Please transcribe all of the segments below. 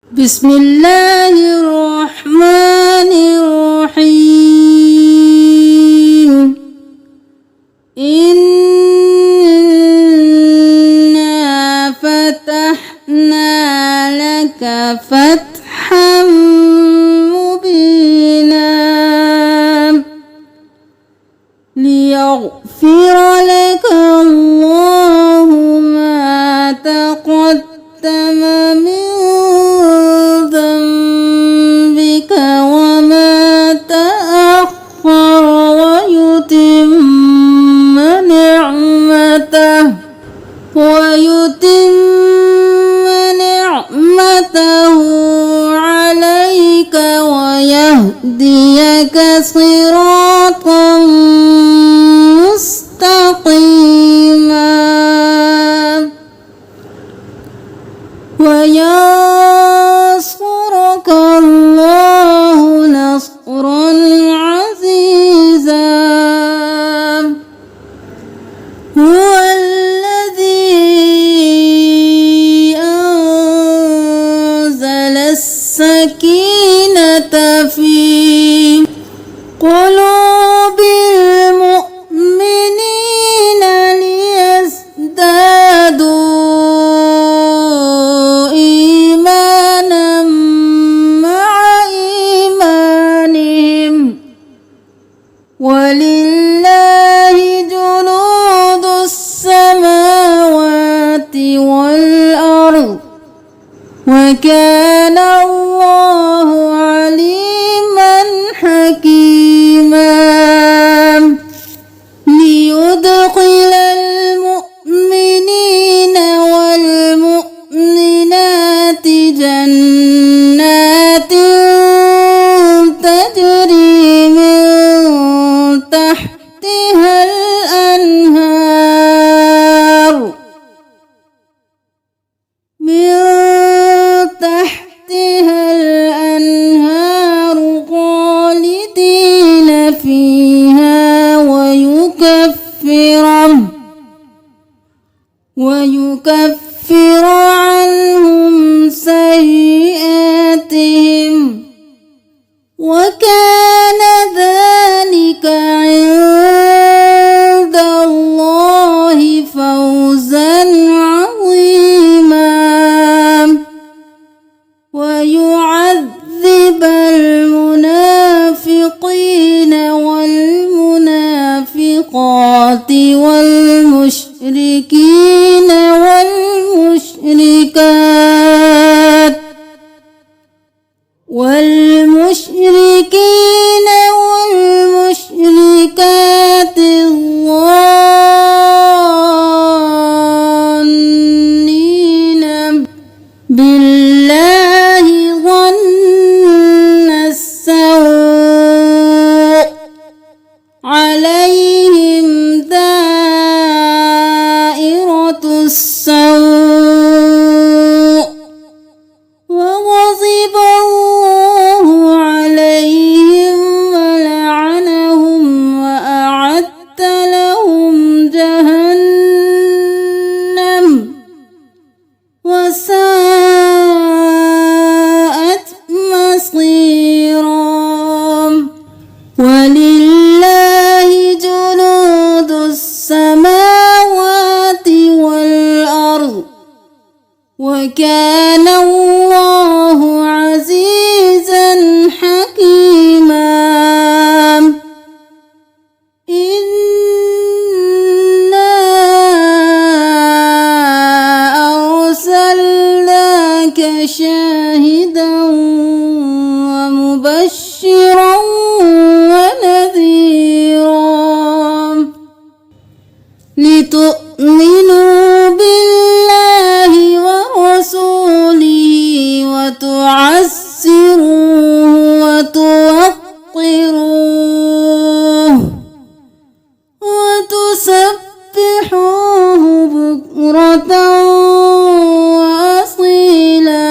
Bismillahirrahmanirrahim. Inna fatahna laka fatham mubina liyaghfira laka Allahu ma taqaddama min ويتم نعمته عليك ويهديك صراطا مستقيما وينصرك الله نصرا عزيزا. هو السكينة في قلوب المؤمنين ليزدادوا إيمانا مع إيمانهم ولله جنود السماوات والأرض وكان الله عليما حكيما. ليدخل المؤمنين والمؤمنات جنات تجري من تحتها الأنهار خالدين فيها ويكفر عنهم سيئاتهم وكان ذلك عند الله فوزا عظيما. ويعذب المنافقين والمنافقات والمشركين والمشركات الظانين بالله ظن السوء عليهم دائرة السوء وغضب الله عليهم ولعنهم وأعد لهم جهنم وساءت مصيرا. ولله جنود السماوات والأرض وكان الله عزيزا حكيما. إنا أرسلناك شاهدا ومبشرا ونذيرا لتؤمنوا بالله ورسوله وتعزروه وتوقروه وتسبحوه بكرة وأصيلا.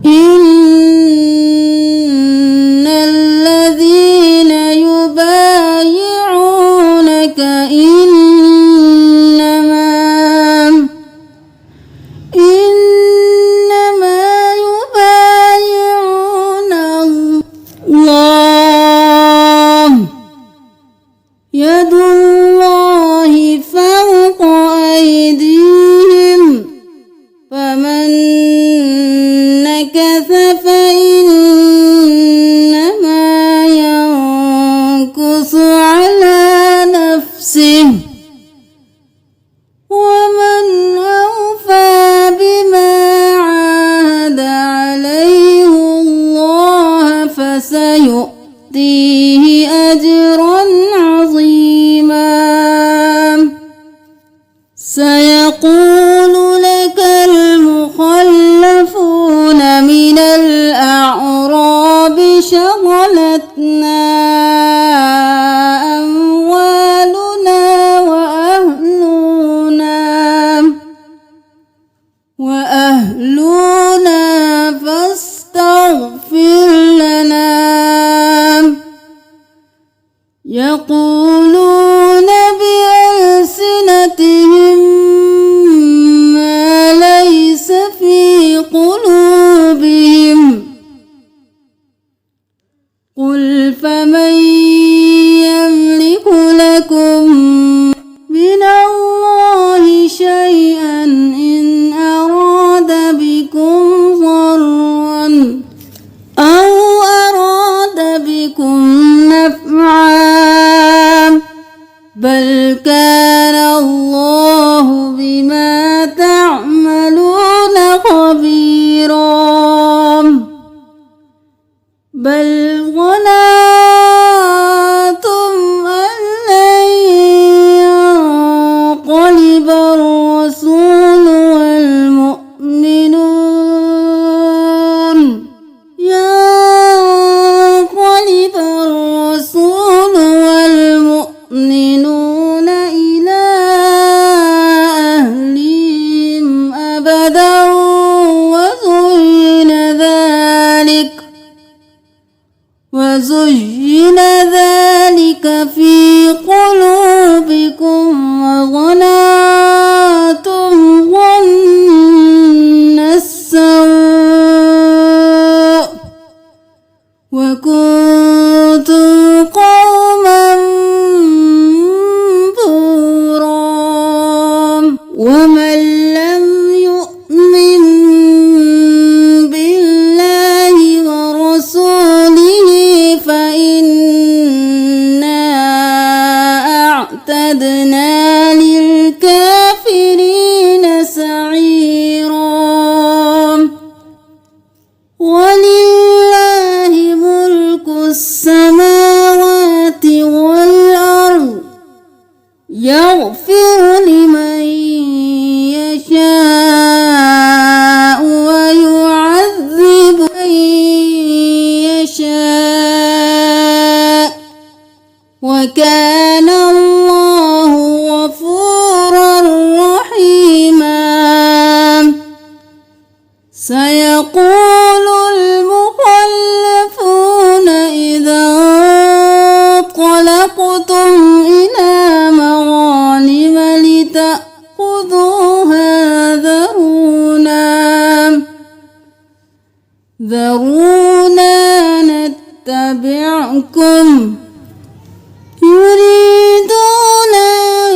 إن الذين يبايعونك إن نكث فإنما ينكث على نفسه ومن أوفى بما عاهد عليه الله فسيؤتيه أجرا عظيما. سيقول لك المخلفون من الأعراب شغلتنا أموالنا وأهلنا فاستغفر لنا. يقولون بألسنتهم ما ليس في قلوبهم قل فمن يملك لكم من الله شيئا إن أراد بكم ضرا أو أراد بكم نفعا بل كان الله بما تعملون خبيرا. بل ظننتم أن لن ينقلب الرسول والمؤمنون إلى أهلهم أبدا وزين ذلك في قلوبكم وظننتم ظن السوء وكنتم قوما بورا. ومن لم يؤمن بالله ورسوله فإنا أعتدنا للكافرين سعيرا. ولله ملك السماوات والأرض يغفر لمن يشاء ويعذب من يشاء وكان الله غفورا رحيما. سيقول المخلفون إذا انطلقتم إلى مغانم لتأخذوها ذرونا نتبعكم يريدون أن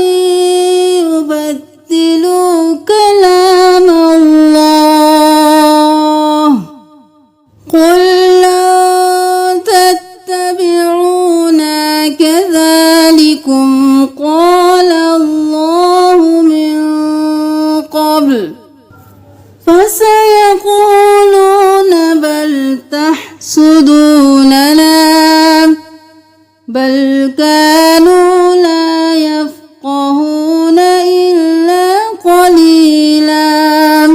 يبدلوا كلام الله قل لن تتبعونا كذلكم قال الله من قبل فسيقولون بل تحسدوننا بل كانوا لا يفقهون إلا قليلا.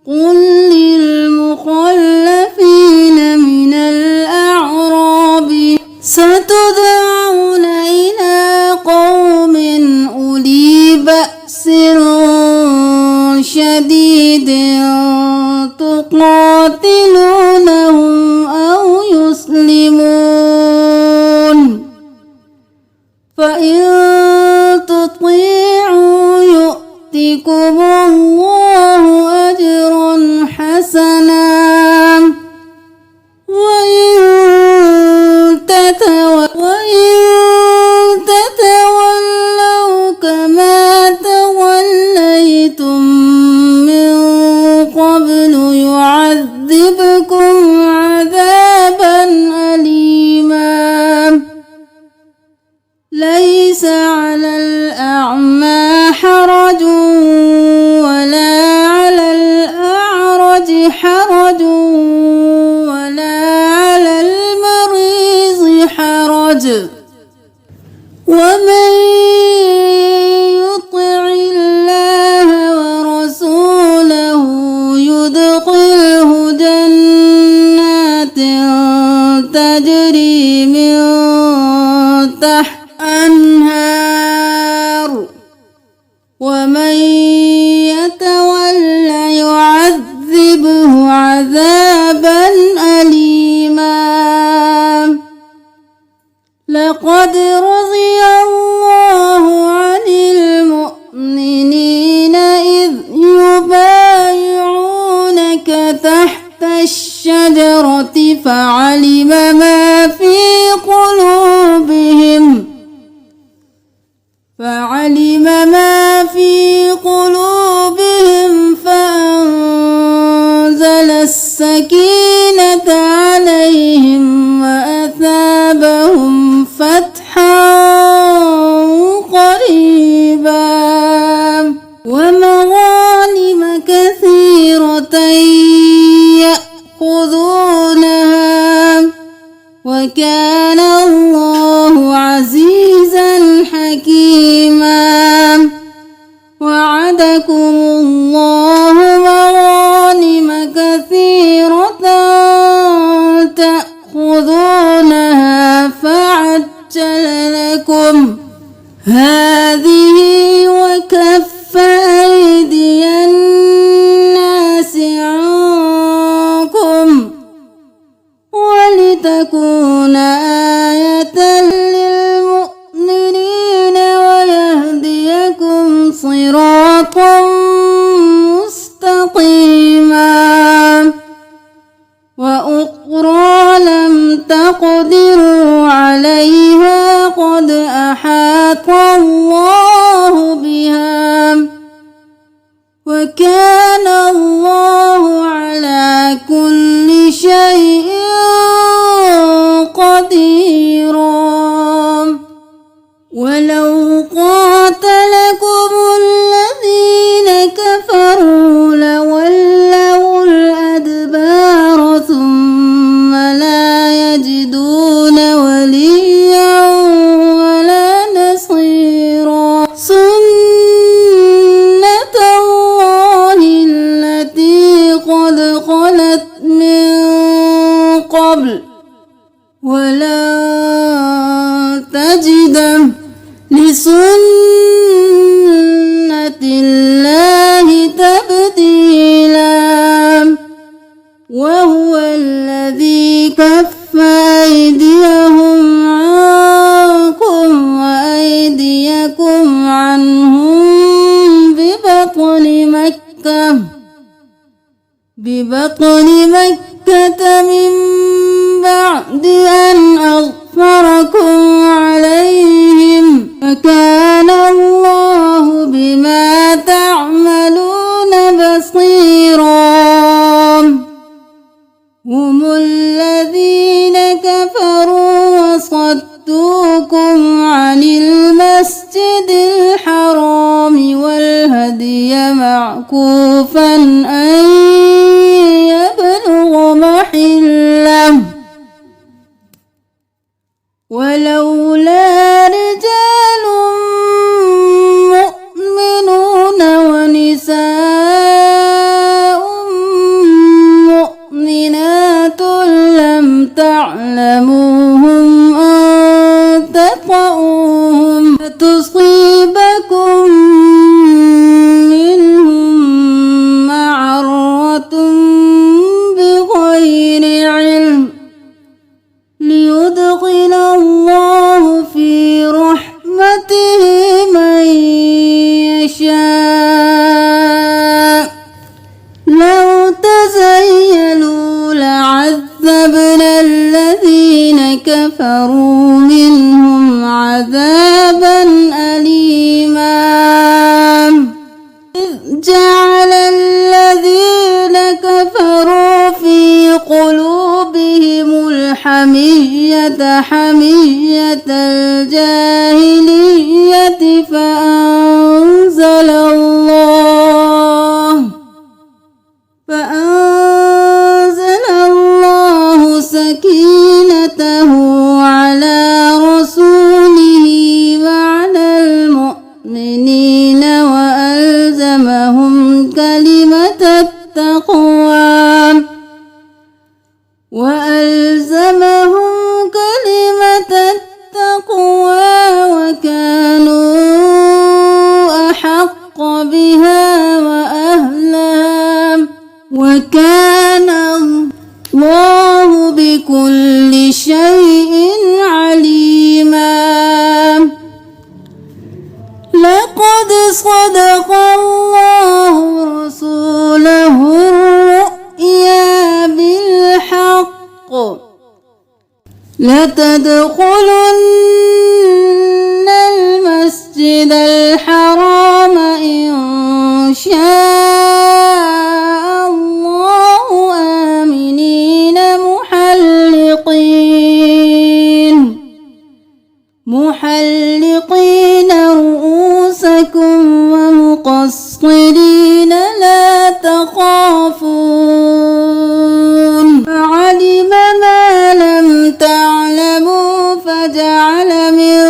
قل للمخلفين من الأعراب ستدعون إلى قوم أولي بأس شديد تقاتلونهم أو يسلمون فإن تطيعوا يؤتكم الله أجرا حسنا وإن تتولوا كما توليتم من قبل يعذبكم عذابا أليما ليس على الأعمى حرج ولا على الأعرج حرج ولا على المريض حرج ومن يطع الله ورسوله يدخله جنات تجري من تحت الأنهار ومن يتولى يعذبه عذابا أليما لقد رضي الله عن المؤمنين إذ يبايعونك تحت الشجرة فعلم ما في قلوبهم فأنزل السكينة عليهم وأثابهم فتحا قريبا ومغانم كثيرة يأخذونها وكان الله عزيزا حكيما وعدكم الله مغانم كثيرة تأخذونها فعجل لكم هذه وكف أيدي الناس عنكم ولتكون آية للمؤمنين ويهديكم صراطا مستقيما وأخرى لم تقدروا عليها قد أحاط الله بها وكان الله على كل شيء قديرا ولو قاتلكم الذين كفروا لولوا الأدبار ثم لا يجدون وليا ولا نصيرا سنة الله التي قد خلت من قبل ولا تجد لسنة الله تبديلا وهو الذي كف أيديهم عنكم وأيديكم عنهم ببطن مكة من بعد أن أظفركم عليهم وكان الله بما تعملون بصيرا هم الذين كفروا وصدوكم عن المسجد الحرام والهدي معكوفا أن يبلغ محله ولولا رجال مؤمنون ونساء مؤمنات لم تعلموهم أن تطؤوهم فتصيبكم منهم معرة بغير علم ليدخل الله في رحمته من يشاء لو تزيلوا لعذبنا الذين استنكف حمية الجاهلية فأنزل الله سكينته على رسوله وعلى المؤمنين وألزمهم كلمة التقوى وكانوا أحق بها وأهلها وكان الله بكل شيء عليما. لقد صدق الله رسوله الرؤيا بالحق لتدخلن المسجد الحرام إن شاء الله آمنين محلقين رؤوسكم ومقصرين لا تخافون فعلم ما لم تعلموا فجعل من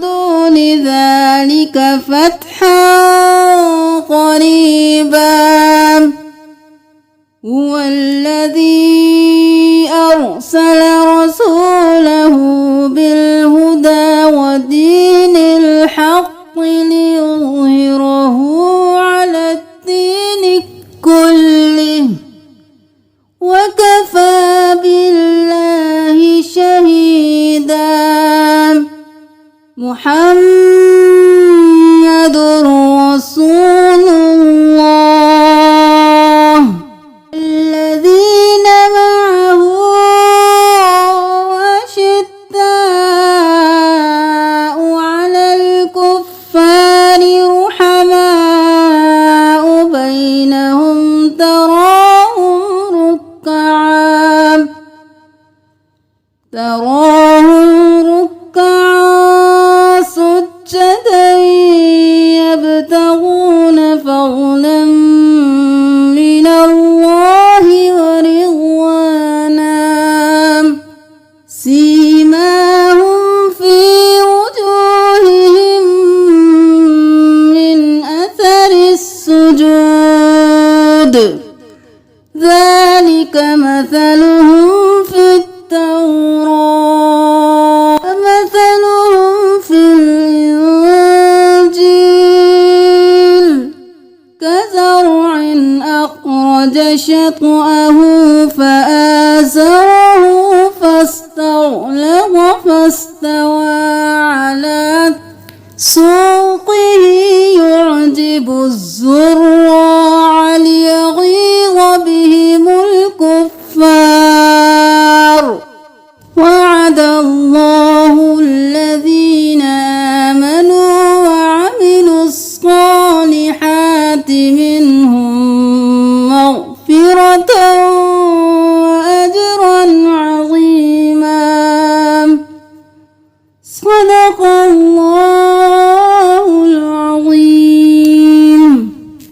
دون ذلك فتحا قريبا. هو الذي أرسل رسوله بالهدى ودين الحق ليظهره على الدين كله وكفى بالله شهيدا. محمد رسول الله الذين معه أشداء على الكفار رحماء بينهم تراهم ركعا سجدا يبتغون فضلا من الله ورضوانا سيماهم في وجوههم من أثر السجود ذلك مثلهم في التوراة مثلهم في الإنجيل كزرع أخرج شطأه فآزره فاستغلظ فاستوى على سوقه يعجب الزراع ليغيظ بهم الكفار. وعد الله الذين آمنوا وعملوا الصالحات منهم مغفرة وأجرا عظيما. صدق الله